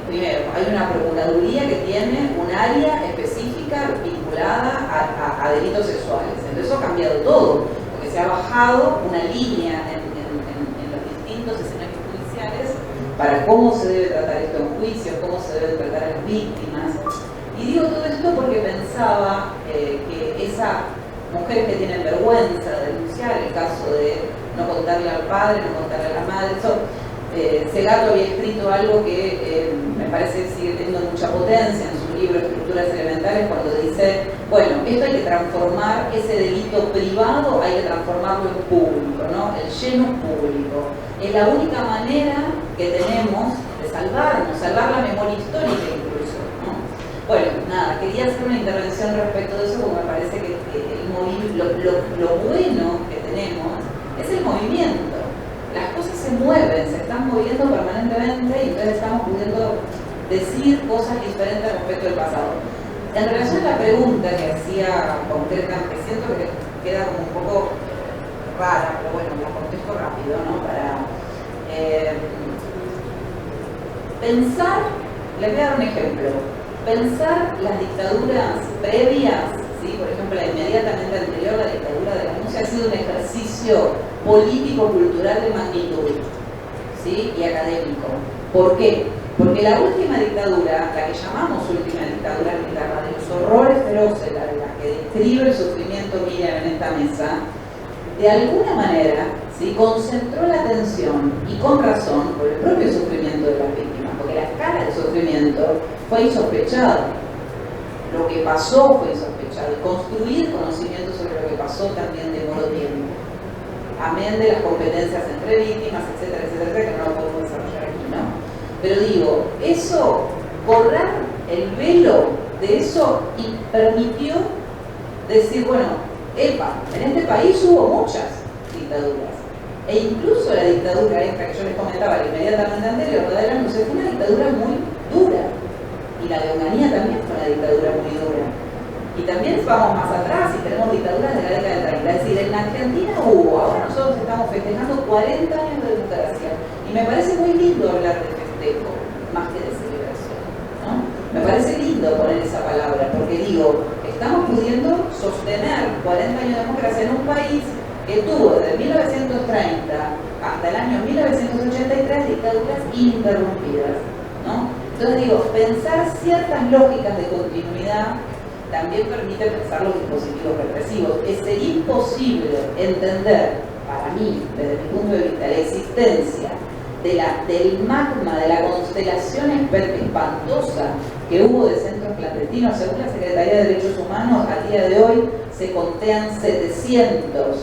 primero, hay una Procuraduría que tiene un área específica vinculada a delitos sexuales. Entonces eso ha cambiado todo, porque se ha bajado una línea en los distintos escenarios judiciales para cómo se debe tratar esto en juicio, cómo se deben tratar a las víctimas. Y digo todo esto porque pensaba que esa mujer que tiene vergüenza de denunciar, el caso de no contarle al padre, no contarle a la madre, Segato había escrito algo que me parece sigue teniendo mucha potencia en su libro Estructuras Elementales, cuando dice, bueno, esto hay que transformar, ese delito privado hay que transformarlo en público, ¿no? El genus público. Es la única manera que tenemos de salvarnos, salvar la memoria histórica incluso, ¿no? Bueno, nada, quería hacer una intervención respecto de eso porque me parece que lo bueno que tenemos es el movimiento. Las cosas se mueven, se están moviendo permanentemente y entonces estamos pudiendo decir cosas diferentes respecto del pasado. En relación a la pregunta que hacía concreta, que siento que queda como un poco rara, pero bueno, la contesto rápido, ¿no? Para pensar, les voy a dar un ejemplo, pensar las dictaduras previas, ¿sí? Por ejemplo, la inmediatamente anterior, la dictadura de la Música, ha sido un ejercicio político-cultural de magnitud, ¿sí?, y académico. ¿Por qué? Porque la última dictadura, la que llamamos última dictadura militar, la de los horrores feroces, la que describe el sufrimiento Miriam en esta mesa, de alguna manera, ¿sí?, concentró la atención, y con razón, por el propio sufrimiento de las víctimas, porque la escala de sufrimiento fue insospechada. Lo que pasó fue insospechado, y construir conocimiento sobre lo que pasó también demoró tiempo. Amén de las competencias entre víctimas, etcétera, etcétera, etcétera, que no lo podemos desarrollar aquí, ¿no? Pero digo, eso, borrar el velo de eso y permitió decir, bueno, epa, en este país hubo muchas dictaduras. E incluso la dictadura esta que yo les comentaba, la inmediatamente anterior, la de la Música, fue una dictadura muy dura. Y la de Onganía también fue una dictadura muy dura. Y también vamos más atrás y tenemos dictaduras de la década del 30. Es decir, en Argentina hubo, ahora nosotros estamos festejando 40 años de democracia. Y me parece muy lindo hablar de festejo, más que de celebración, ¿no? Me parece lindo poner esa palabra, porque digo, estamos pudiendo sostener 40 años de democracia en un país que tuvo desde 1930 hasta hasta el año 1983 dictaduras ininterrumpidas, ¿no? Entonces digo, pensar ciertas lógicas de continuidad también permite pensar los dispositivos represivos. Sería imposible entender, para mí, desde mi punto de vista, la existencia del magma, de la constelación espantosa que hubo de centros clandestinos. Según la Secretaría de Derechos Humanos, a día de hoy se contean 700.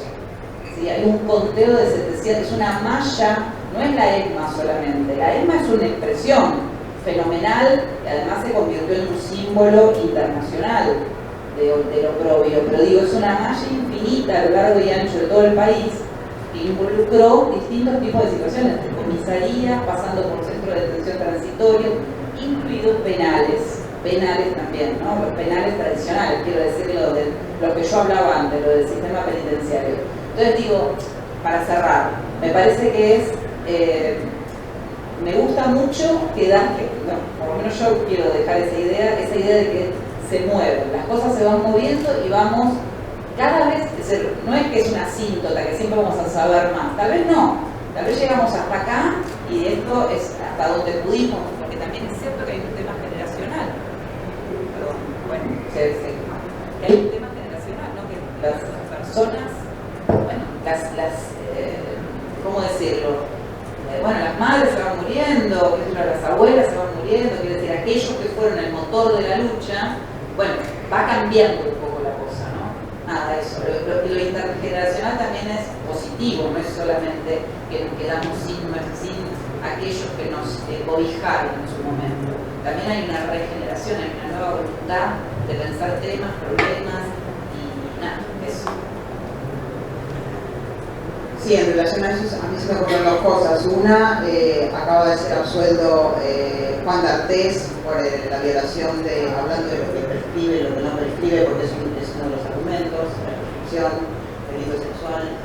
¿Sí? Hay un conteo de 700, es una malla, no es la ESMA solamente. La ESMA es una expresión fenomenal y además se convirtió en un símbolo internacional de lo propio, pero digo, es una malla infinita a lo largo y ancho de todo el país que involucró distintos tipos de situaciones, desde comisarías, pasando por centros de detención transitorio, incluidos penales también, ¿no? Los penales tradicionales, quiero decir lo que yo hablaba antes, lo del sistema penitenciario. Entonces digo, para cerrar, me parece que es me gusta mucho por lo menos yo quiero dejar esa idea de que se mueven, las cosas se van moviendo y vamos cada vez, no es que es una asíntota, que siempre vamos a saber más, tal vez no, tal vez llegamos hasta acá y esto es hasta donde pudimos, porque también es cierto que hay un tema generacional, perdón, bueno, que hay un tema generacional, ¿no? Que las personas, bueno, ¿cómo decirlo? Bueno, las madres se van muriendo, las abuelas se van muriendo, quiere decir, aquellos que fueron el motor de la lucha, bueno, va cambiando un poco la cosa, ¿no? Nada, eso, lo intergeneracional también es positivo, no es solamente que nos quedamos sin aquellos que nos cobijaron en su momento. También hay una regeneración, hay una nueva voluntad de pensar temas, problemas y nada, eso. Sí, en relación a eso, a mí se me ocurren dos cosas. Una, acaba de ser absuelto Juan D'Artés por la violación hablando de lo que prescribe y lo que no prescribe, porque es uno de los argumentos, la prescripción, delito sexual,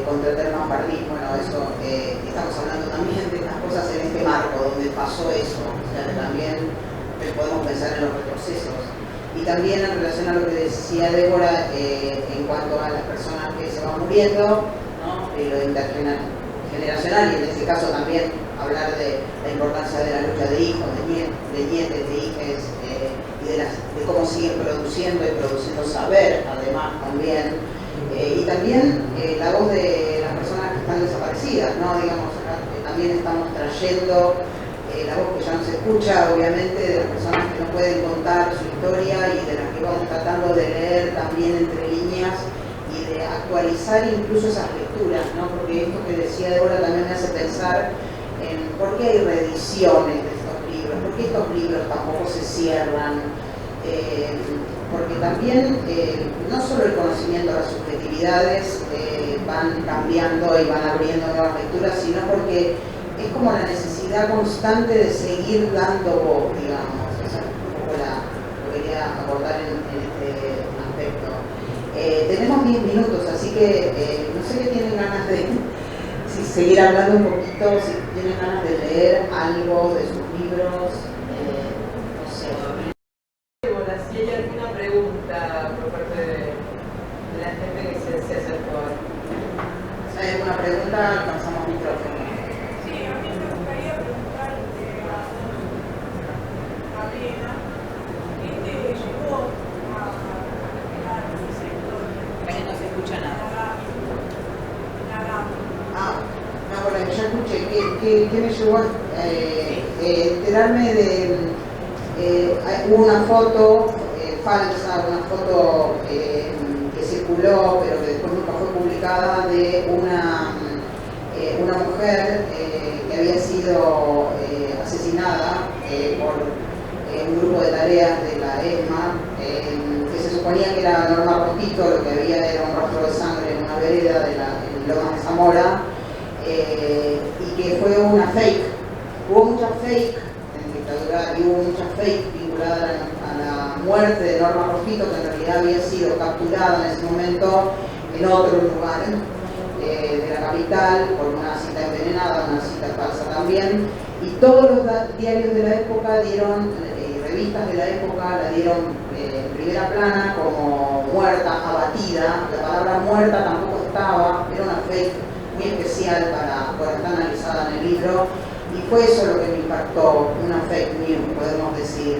contra el termo Parlís. Bueno, eso, estamos hablando también de las cosas en este marco, donde pasó eso. O sea, que también podemos pensar en los retrocesos. Y también en relación a lo que decía Débora en cuanto a las personas que se van muriendo, ¿no? Lo intergeneracional, y en este caso también hablar de la importancia de la lucha de hijos, de nietes, de hijes, y de cómo siguen produciendo y produciendo saber, además también. Y también la voz de las personas que están desaparecidas, ¿no? Digamos, acá, también estamos trayendo la voz que ya no se escucha, obviamente, de las personas que no pueden contar su historia y de las que vamos tratando de leer también entre líneas y de actualizar incluso esas lecturas, ¿no? Porque esto que decía Débora también me hace pensar en por qué hay reediciones de estos libros, por qué estos libros tampoco se cierran, porque también no solo el conocimiento, las subjetividades van cambiando y van abriendo nuevas lecturas, sino porque es como la necesidad constante de seguir dando voz, digamos. Eso es un poco lo que quería abordar en este aspecto. Tenemos 10 minutos, así que no sé qué tienen ganas de seguir hablando un poquito, si tienen ganas de leer algo de sus libros, no sé. Si hay alguna pregunta por parte de la gente que se acercó. Si hay alguna pregunta, alcanzamos micrófono. ¿Qué me llevó a enterarme de hubo una foto falsa, una foto que circuló pero que después nunca fue publicada, de una mujer que había sido asesinada por un grupo de tareas de la ESMA, que se suponía que era Norma Rosquito, lo que había era un rastro de sangre en una vereda en Lomas de Zamora. Y que fue una fake. Hubo mucha fake en dictadura y hubo mucha fake vinculada a la muerte de Norma Rosquito, que en realidad había sido capturada en ese momento en otro lugar de la capital por una cita envenenada, una cita falsa también, y todos los diarios de la época dieron, revistas de la época la dieron en primera plana como muerta, abatida. La palabra muerta tampoco estaba, era una fake muy especial bueno, está analizada en el libro, y fue eso lo que me impactó, una fake news, podemos decir.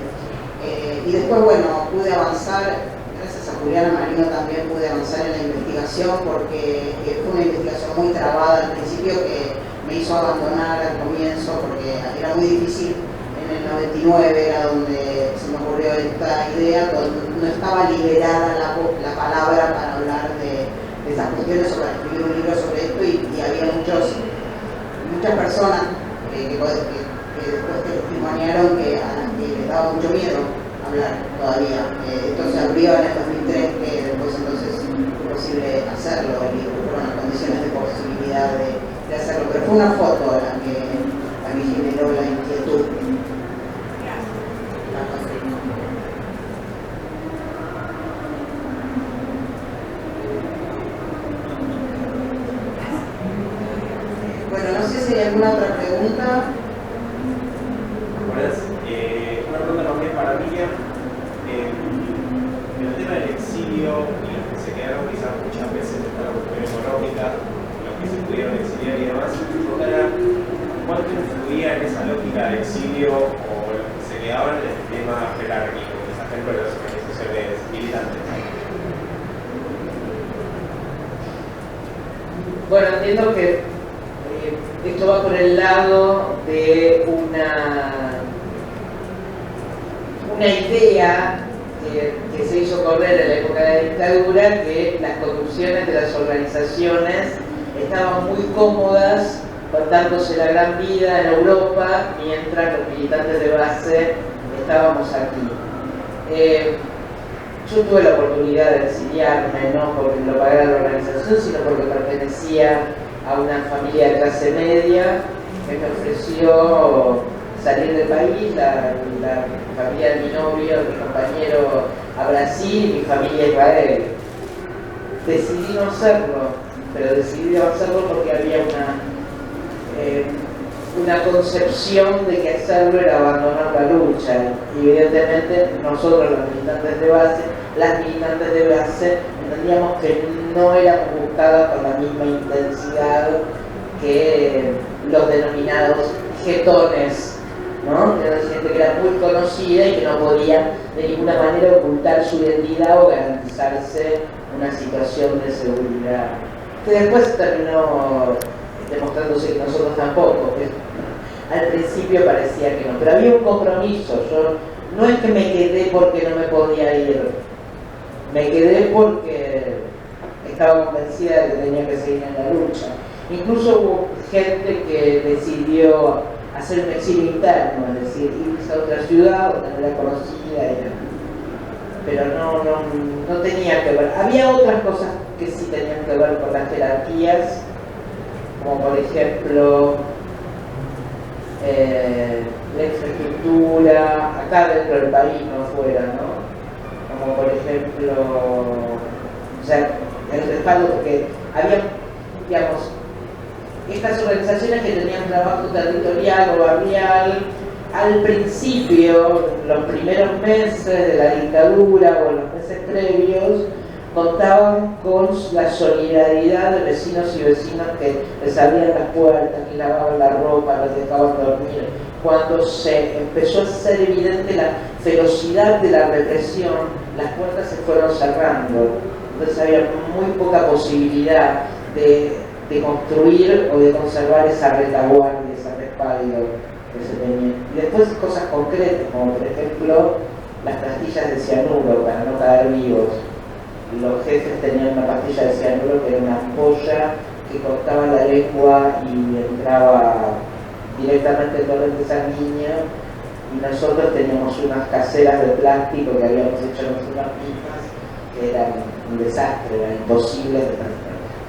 Y después, bueno, pude avanzar, gracias a Juliana Marino también pude avanzar en la investigación, porque fue una investigación muy trabada al principio que me hizo abandonar al comienzo, porque era muy difícil. En el 99 era donde se me ocurrió esta idea, donde no estaba liberada la palabra para hablar de estas cuestiones, sobre escribir un libro sobre esto, y había muchas personas que después testimoniaron que a las que les daba mucho miedo hablar todavía. Esto se abrió en el 2003, que después entonces fue posible hacerlo, el libro, fueron las condiciones de posibilidad de hacerlo, pero fue una foto la que generó la inquietud. Bueno, no sé si hay alguna otra pregunta. Buenas. Una pregunta más bien para Miriam. En el tema del exilio y los que se quedaron quizás muchas veces por la cuestión económica, los que se pudieron exiliar y demás, ¿cuánto influía en esa lógica de exilio o los que se quedaban en el tema jerárquico, por ejemplo, de las organizaciones militantes? Bueno, entiendo que esto va por el lado de una idea que se hizo correr en la época de la dictadura, que las conducciones de las organizaciones estaban muy cómodas contándose la gran vida en Europa, mientras los militantes de base estábamos aquí. Yo tuve la oportunidad de exiliarme, no porque lo pagara la organización, sino porque pertenecía a una familia de clase media que me ofreció salir del país, la familia de mi novio, de mi compañero a Brasil, mi familia a Israel. Decidí no hacerlo, pero decidí no hacerlo porque había una concepción de que hacerlo era abandonar la lucha, y evidentemente nosotros, los militantes de base, las militantes de base, entendíamos que no éramos buscadas con la misma intensidad que los denominados jetones, ¿no? Que era gente que era muy conocida y que no podía de ninguna manera ocultar su identidad o garantizarse una situación de seguridad, que después terminó demostrándose que nosotros tampoco, que al principio parecía que no, pero había un compromiso. Yo no es que me quedé porque no me podía ir, me quedé porque estaba convencida de que tenía que seguir en la lucha. Incluso hubo gente que decidió hacer un exilio interno, es decir, irse a otra ciudad o tenerla conocida, pero no tenía que ver. Había otras cosas que sí tenían que ver con las jerarquías, como por ejemplo la infraestructura acá dentro del país, no afuera, ¿no? Como por ejemplo, o sea, el respaldo, porque había, digamos, estas organizaciones que tenían trabajo territorial o barrial, al principio, los primeros meses de la dictadura o los meses previos, contaban con la solidaridad de vecinos y vecinas que les abrían las puertas, les lavaban la ropa, les dejaban dormir. Cuando se empezó a ser evidente la ferocidad de la represión, las puertas se fueron cerrando. Entonces había muy poca posibilidad de construir o de conservar esa retaguardia, ese respaldo que se tenía. Y después cosas concretas, como por ejemplo las pastillas de cianuro para no caer vivos. Los jefes tenían una pastilla de cianuro que era una ampolla que cortaba la lengua y entraba directamente en torrente sanguíneo, y nosotros teníamos unas caseras de plástico que habíamos hecho nosotras mismas, que eran un desastre, eran imposibles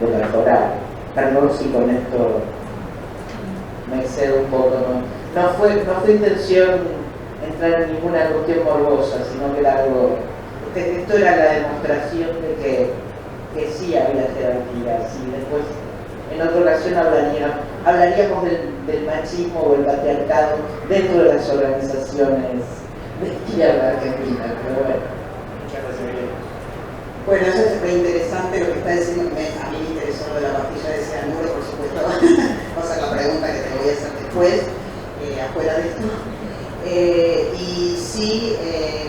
de perforar. Perdón si con esto me excedo un poco, no fue intención entrar en ninguna cuestión morbosa, sino que era algo. Esto era la demostración de que sí había jerarquías, y después en otra ocasión hablaríamos del machismo o el patriarcado dentro de las organizaciones de izquierda argentina, pero bueno. Muchas gracias. Bueno, eso es muy interesante lo que está diciendo, a mí me interesó lo de la pastilla de cianuro, por supuesto. respuesta va a ser la pregunta que te voy a hacer después, afuera de esto. Y sí,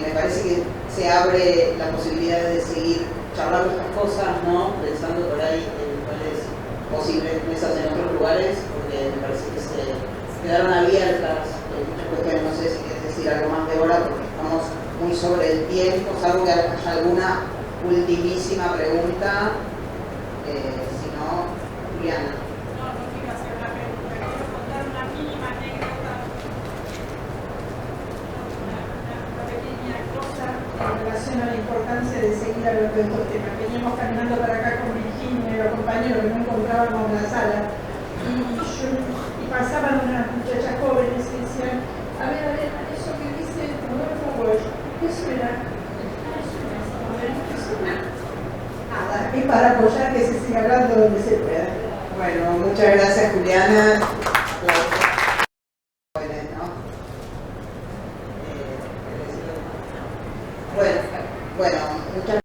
me parece que se abre la posibilidad de seguir charlando estas cosas, ¿no? Pensando por ahí en cuáles posibles mesas en otros lugares, porque me parece que se quedaron abiertas muchas cuestiones. No sé si quieres decir algo más de ahora, porque estamos muy sobre el tiempo, salvo que haya alguna ultimísima pregunta. Si no, Juliana. En relación a la importancia de seguir hablando de estos temas. Veníamos caminando para acá con Virginia y los compañeros que no encontrábamos en la sala y pasaban unas muchachas jóvenes y decían, a ver, eso que dice Rodolfo Bosch, ¿qué suena? ¿Qué suena? Nada, es para apoyar que se siga hablando donde se pueda. Bueno, muchas gracias, Juliana. Bueno, muchas gracias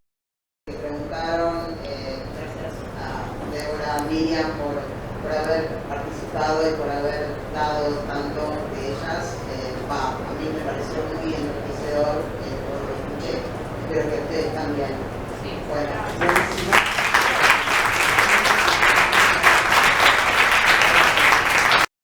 que preguntaron a Débora, Miriam por haber participado y por haber dado tanto de ellas. A mí me pareció muy enriquecedor todo lo que escuché. Espero que ustedes también. Bueno, buenísimo.